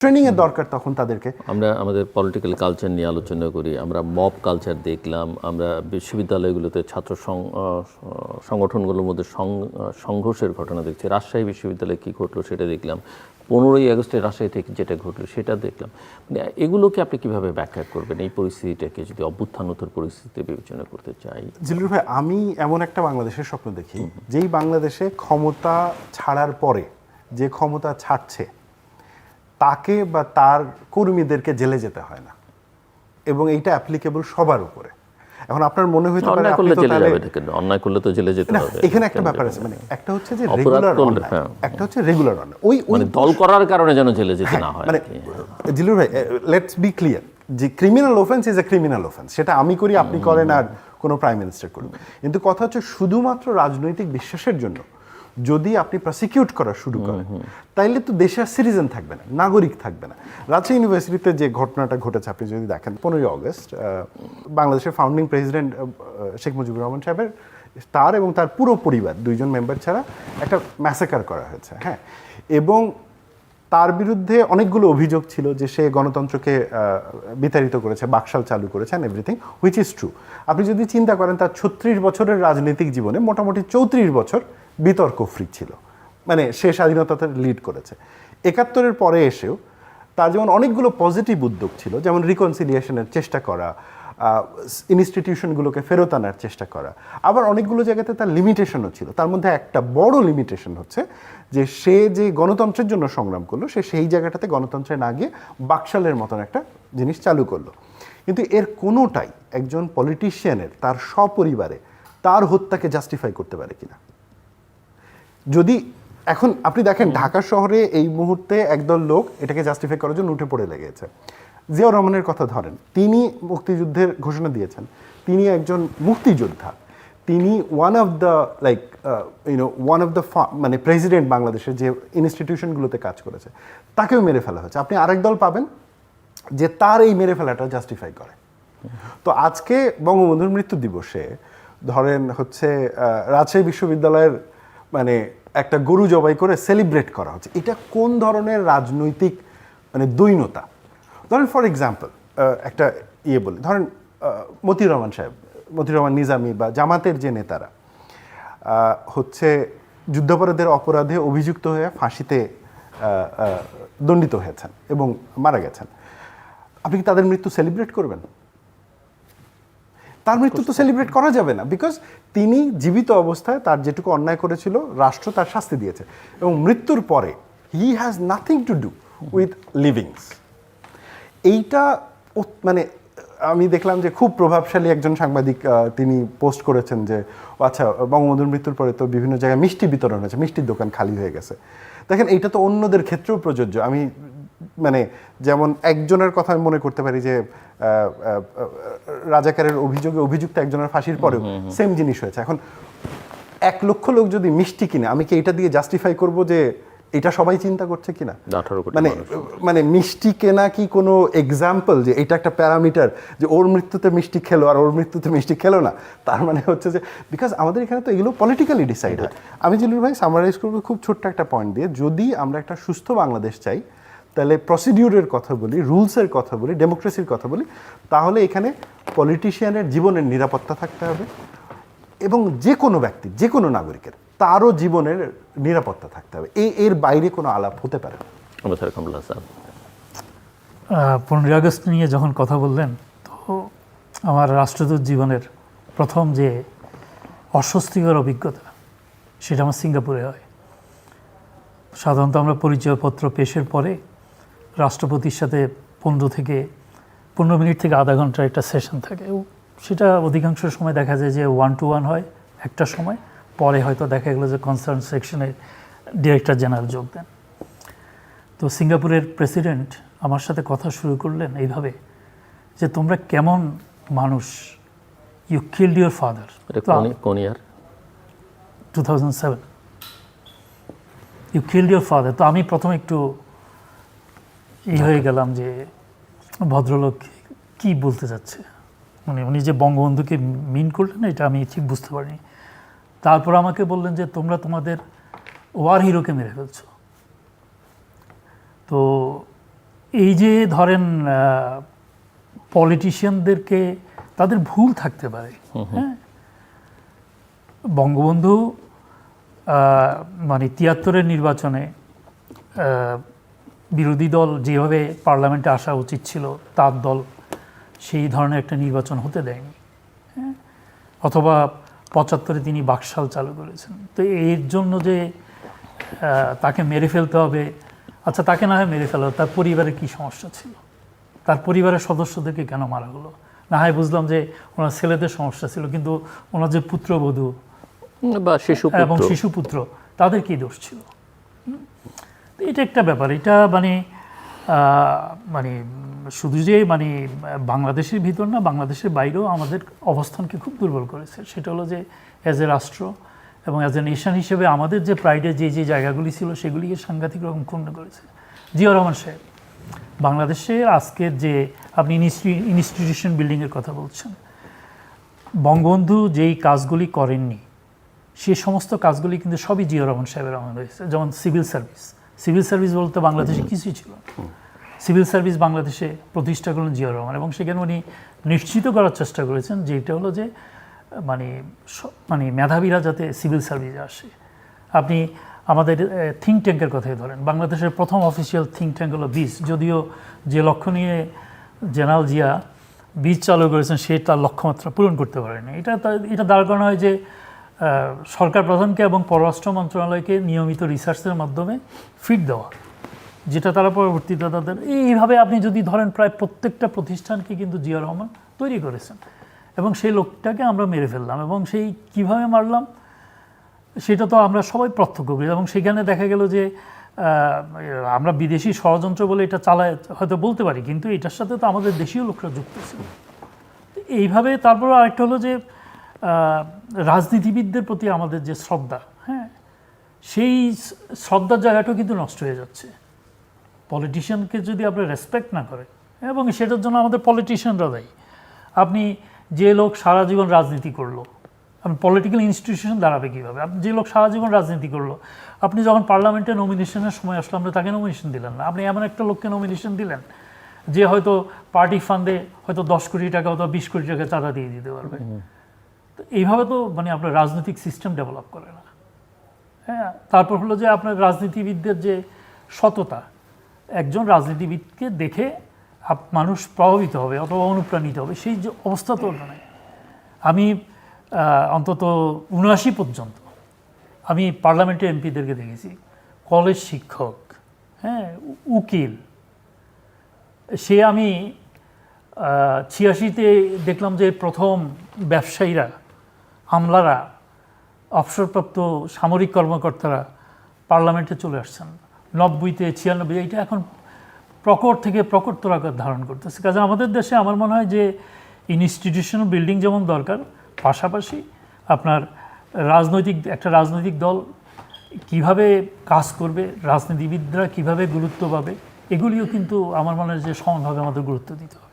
ট্রেনিংয়ের দরকার তখন তাদেরকে। আমরা আমাদের পলিটিক্যাল কালচার নিয়ে আলোচনা করি, আমরা মব কালচার দেখলাম, আমরা বিশ্ববিদ্যালয়গুলোতে ছাত্র সংগঠনগুলোর মধ্যে সংঘর্ষের ঘটনা দেখছি। রাজশাহী বিশ্ববিদ্যালয়ে কী ঘটলো সেটা দেখলাম, 15ই আগস্টে রাজশাহী থেকে যেটা ঘটলো সেটা দেখলাম। মানে এগুলোকে আপনি কীভাবে ব্যাখ্যা করবেন, এই পরিস্থিতিটাকে যদি অভ্যুত্থানোত্তর পরিস্থিতিতে বিবেচনা করতে চাই? জিলুর ভাই, আমি এমন একটা বাংলাদেশের স্বপ্ন দেখি যেই বাংলাদেশে ক্ষমতা ছাড়ার পরে যে ক্ষমতা ছাড়ছে তাকে বা তার কর্মীদেরকে জেলে যেতে হয় না, এবং এইটা অ্যাপ্লিকেবল সবার উপরে। এখন আপনার মনে হইতে পারে অন্যায় করলে তো জেলে যেতে হবে। এখানে একটা ব্যাপার আছে, মানে একটা হচ্ছে যে রেগুলার অন্যায়, একটা হচ্ছে রেগুলার অন্যায়। ওই দল করার কারণে যেন জেলে যেতে না হয়। মানে জিলুর ভাই, লেটস বি ক্লিয়ার, যে criminal offence is a criminal offence, সেটা আমি করি, আপনি করেন, আর কোনো প্রাইম মিনিস্টার করুন। কিন্তু কথা হচ্ছে শুধুমাত্র রাজনৈতিক বিশ্বাসের জন্য যদি আপনি প্রসিকিউট করা শুরু করেন তাইলে তো দেশের সিটিজেন থাকবে না, নাগরিক থাকবে না। রাজশাহী ইউনিভার্সিটিতে যে ঘটনাটা ঘটেছে আপনি যদি দেখেন, 15ই আগস্ট বাংলাদেশের ফাউন্ডিং প্রেসিডেন্ট শেখ মুজিবুর রহমান সাহেবের, তার এবং তার পুরো পরিবার, 2জন মেম্বার ছাড়া একটা ম্যাসাকার করা হয়েছে। হ্যাঁ, এবং তার বিরুদ্ধে অনেকগুলো অভিযোগ ছিল যে সে গণতন্ত্রকে বিতাড়িত করেছে, বাকশাল চালু করেছে, and everything, which is true. আপনি যদি চিন্তা করেন তার 36 বছরের রাজনৈতিক জীবনে মোটামুটি 34 বছর বিতর্ক ফ্রি ছিল, মানে সে স্বাধীনতাতে লিড করেছে। 71-এর পরে এসেও তার যেমন অনেকগুলো পজিটিভ উদ্যোগ ছিল, যেমন রিকনসিলিয়েশনের চেষ্টা করা, ইনস্টিটিউশনগুলোকে ফেরত আনার চেষ্টা করা, আবার অনেকগুলো জায়গাতে তার লিমিটেশনও ছিল। তার মধ্যে একটা বড় লিমিটেশন হচ্ছে যে সে যে গণতন্ত্রের জন্য সংগ্রাম করলো, সে সেই জায়গাটাতে গণতন্ত্রে না গিয়ে বাকশালের মতন একটা জিনিস চালু করলো। কিন্তু এর কোনোটাই একজন পলিটিশিয়ানের তার সপরিবারে তার হত্যাকে জাস্টিফাই করতে পারে কিনা। যদি এখন আপনি দেখেন ঢাকা শহরে এই মুহূর্তে একদল লোক এটাকে জাস্টিফাই করার জন্য উঠে পড়ে লেগেছে। জিয়াউর রহমানের কথা ধরেন, তিনি মুক্তিযুদ্ধের ঘোষণা দিয়েছেন, তিনি একজন মুক্তিযোদ্ধা, তিনি ওয়ান অফ দ্য মানে প্রেসিডেন্ট বাংলাদেশের যে ইনস্টিটিউশনগুলোতে কাজ করেছে, তাকেও মেরে ফেলা হয়েছে। আপনি আরেক দল পাবেন যে তার এই মেরে ফেলাটা জাস্টিফাই করে। তো আজকে বঙ্গবন্ধুর মৃত্যু দিবসে ধরেন হচ্ছে রাজশাহী বিশ্ববিদ্যালয়ের মানে একটা গরু জবাই করে সেলিব্রেট করা হচ্ছে, এটা কোন ধরনের রাজনৈতিক মানে দৈন্যতা? ধরেন ফর এক্সাম্পল একটা বলি, ধরেন মতিউর রহমান সাহেব, মতিউর রহমান নিজামী বা জামাতের যে নেতারা হচ্ছে যুদ্ধাপরাধের অপরাধে অভিযুক্ত হয়ে ফাঁসিতে দণ্ডিত হয়েছেন এবং মারা গেছেন, আপনি কি তাদের মৃত্যু সেলিব্রেট করবেন? তার মৃত্যু তো সেলিব্রেট করা যাবে না, বিকজ তিনি জীবিত অবস্থায় তার যেটুকু অন্যায় করেছিল রাষ্ট্র তার শাস্তি দিয়েছে, এবং মৃত্যুর পরে he has nothing to do with livings. এইটা মানে আমি দেখলাম যে খুব প্রভাবশালী একজন সাংবাদিক তিনি পোস্ট করেছেন যে আচ্ছা, বঙ্গবন্ধুর মৃত্যুর পরে তো বিভিন্ন জায়গায় মিষ্টি বিতরণ হয়েছে, মিষ্টির দোকান খালি হয়ে গেছে। দেখেন, এইটা তো অন্যদের ক্ষেত্রেও প্রযোজ্য। আমি মানে যেমন একজনের কথা আমি মনে করতে পারি যে রাজাকারের অভিযোগে অভিযুক্ত একজনের ফাঁসির পরেও সেম জিনিস হয়েছে। এখন 1 লক্ষ লোক যদি মিষ্টি কিনে, আমি কি এটা দিয়ে জাস্টিফাই করব যে এটা সবাই চিন্তা করছে কিনা? মানে মিষ্টি কেনা কি কোনো এক্সাম্পল যে এটা একটা প্যারামিটার যে ওর মৃত্যুতে মিষ্টি খেলো আর ওর মৃত্যুতে মিষ্টি খেলো না? তার মানে হচ্ছে যে বিকজ আমাদের এখানে তো এগুলো পলিটিক্যালি ডিসাইড হয়। আমি জিলুর ভাই সামারাইজ করবো খুব ছোট্ট একটা পয়েন্ট দিয়ে, যদি আমরা একটা সুস্থ বাংলাদেশ চাই তাহলে প্রসিডিউরের কথা বলি, রুলসের কথা বলি, ডেমোক্রেসির কথা বলি, তাহলে এখানে পলিটিশিয়ানের জীবনের নিরাপত্তা থাকতে হবে, এবং যে কোনো ব্যক্তির, যে কোনো নাগরিকের তারও জীবনের নিরাপত্তা থাকতে হবে। এর বাইরে কোনো আলাপ হতে পারে না। 15ই আগস্ট নিয়ে যখন কথা বললেন, তো আমার রাষ্ট্রদূত জীবনের প্রথম যে অস্বস্তিকর অভিজ্ঞতা সেটা আমার সিঙ্গাপুরে হয়। সাধারণত আমরা পরিচয়পত্র পেশের পরে রাষ্ট্রপতির সাথে 15 মিনিট থেকে আধা ঘন্টার একটা সেশন থাকে। সেটা অধিকাংশ সময় দেখা যায় যে 1-to-1 হয়, একটা সময় পরে হয়তো দেখা গেলো যে কনসার্ন সেকশনের ডিরেক্টর জেনারেল যোগ দেন। তো সিঙ্গাপুরের প্রেসিডেন্ট আমার সাথে কথা শুরু করলেন এইভাবে যে তোমরা কেমন মানুষ, ইউ কিল্ড ইউর ফাদার। কোন year? 2007। You killed your father. তো আমি প্রথমে একটু হয়ে গেলাম যে ভদ্রলোক কি বলতে চাচ্ছে, মানে উনি যে বঙ্গবন্ধুকে মিন করলেন এটা আমি ঠিক বুঝতে পারিনি। তারপর আমাকে বললেন যে তোমরা তোমাদের ওয়ার হিরোকে মেরে ফেলছো। তো এই যে ধরেন পলিটিশিয়ানদেরকে তাদের ভুল থাকতে পারে, হ্যাঁ, বঙ্গবন্ধু মানে ৭৩-এর নির্বাচনে বিরোধী দল যেভাবে পার্লামেন্টে আসা উচিত ছিল তার দল সেই ধরনের একটা নির্বাচন হতে দেয়নি, হ্যাঁ, অথবা ৭৫-এ তিনি বাকশাল চালু করেছেন। তো এর জন্য যে তাকে মেরে ফেলতে হবে, আচ্ছা তাকে না হয় মেরে ফেলা, তার পরিবারে কি সমস্যা ছিল, তার পরিবারের সদস্যদেরকে কেন মারা হলো? না হয় বুঝলাম যে ওনার ছেলেদের সমস্যা ছিল, কিন্তু ওনার যে পুত্রবধূ বা শিশু এবং শিশুপুত্র তাদের কি দোষ ছিল? তো এটা একটা ব্যাপার। এটা মানে মানে শুধু যে মানে বাংলাদেশের ভিতর না, বাংলাদেশের বাইরেও আমাদের অবস্থানকে খুব দুর্বল করেছে। সেটা হলো যে অ্যাজ এ রাষ্ট্র এবং অ্যাজ এ নেশন হিসেবে আমাদের যে প্রাইডের যে যে জায়গাগুলি ছিল সেগুলিকে সাংঘাতিক রকম ক্ষুণ্ণ করেছে। জিয়াউর রহমান সাহেব বাংলাদেশের আজকের যে আপনি ইনস্টিটিউশন বিল্ডিংয়ের কথা বলছেন, বঙ্গবন্ধু যেই কাজগুলি করেননি সেই সমস্ত কাজগুলি কিন্তু সবই জিয়াউর রহমান সাহেবের আমলে হয়েছে। যেমন সিভিল সার্ভিস বলতে বাংলাদেশে কিছুই ছিল না। সিভিল সার্ভিস বাংলাদেশে প্রতিষ্ঠা করলেন জিয়াউর রহমান, এবং সেখানে উনি নিশ্চিত করার চেষ্টা করেছেন যেটা হলো যে মানে মানে মেধাবীরা যাতে সিভিল সার্ভিসে আসে। আপনি আমাদের থিঙ্ক ট্যাঙ্কের কথাই ধরেন, বাংলাদেশের প্রথম অফিসিয়াল থিঙ্ক ট্যাঙ্ক হলো বীজ, যদিও যে লক্ষ্য নিয়ে জেনারেল জিয়া বীজ চালু করেছেন সে তার লক্ষ্যমাত্রা পূরণ করতে পারেনি। এটা দাঁড় করানো হয় যে সরকার প্রধানকে এবং পররাষ্ট্র মন্ত্রণালয়কে নিয়মিত রিসার্চের মাধ্যমে ফিড দেওয়া, যেটা তারা পরবর্তীতে তাদের এইভাবে আপনি যদি ধরেন প্রায় প্রত্যেকটা প্রতিষ্ঠানকে কিন্তু জিয়াউর রহমান তৈরি করেছেন, এবং সেই লোকটাকে আমরা মেরে ফেললাম। এবং সেই কিভাবে মারলাম সেটা তো আমরা সবাই প্রত্যক্ষ করি, এবং সেখানে দেখা গেল যে আমরা বিদেশি ষড়যন্ত্র বলে এটা চালায় হয়তো বলতে পারি, কিন্তু এটার সাথে তো আমাদের দেশীয় লোকরা যুক্ত ছিল। এইভাবে তারপর আরেকটা হলো যে রাজনীতিবিদদের প্রতি আমাদের যে শ্রদ্ধা, হ্যাঁ, সেই শ্রদ্ধার জায়গাটাও কিন্তু নষ্ট হয়ে যাচ্ছে। পলিটিশিয়ানকে যদি আপনি রেসপেক্ট না করেন, এবং সেটার জন্য আমাদের পলিটিশিয়ানরা দায়ী। আপনি যে লোক সারা জীবন রাজনীতি করলো, আপনি পলিটিক্যাল ইনস্টিটিউশন দাঁড়াবে কীভাবে? আপনি যে লোক সারা জীবন রাজনীতি করলো, আপনি যখন পার্লামেন্টে নমিনেশনের সময় আসলো আমরা তাকে নমিনেশন দিলেন না, আপনি এমন একটা লোককে নমিনেশন দিলেন যে হয়তো পার্টি ফান্ডে হয়তো 10 কোটি টাকা অথবা 20 কোটি টাকা চাঁদা দিয়ে দিতে পারবে। তো এইভাবে তো মানে আপনার রাজনৈতিক সিস্টেম ডেভেলপ করে না। হ্যাঁ, তারপর হলো যে আপনার রাজনীতিবিদদের যে সততা, একজন রাজনীতিবিদকে দেখে মানুষ প্রভাবিত হবে অথবা অনুপ্রাণিত হবে, সেই যে অবস্থা তো নয়। আমি অন্তত ৭৯ পর্যন্ত আমি পার্লামেন্টের এমপিদেরকে দেখেছি, কলেজ শিক্ষক, হ্যাঁ, উকিল। সে আমি ৮৬-তে দেখলাম যে প্রথম ব্যবসায়ীরা, আমলারা, অবসরপ্রাপ্ত সামরিক কর্মকর্তারা পার্লামেন্টে চলে আসছেন। ৯০-তে ৯৬, এটা এখন প্রকট থেকে প্রকটতর আকার ধারণ করতেছে। কাজে আমাদের দেশে আমার মনে হয় যে ইনস্টিটিউশনাল বিল্ডিং যেমন দরকার, পাশাপাশি আপনার একটা রাজনৈতিক দল কিভাবে কাজ করবে, রাজনীতিবিদরা কিভাবে গুরুত্ব পাবে, এগুলিও কিন্তু আমার মনে হয় যে সমানভাবে আমাদের গুরুত্ব দিতে হবে।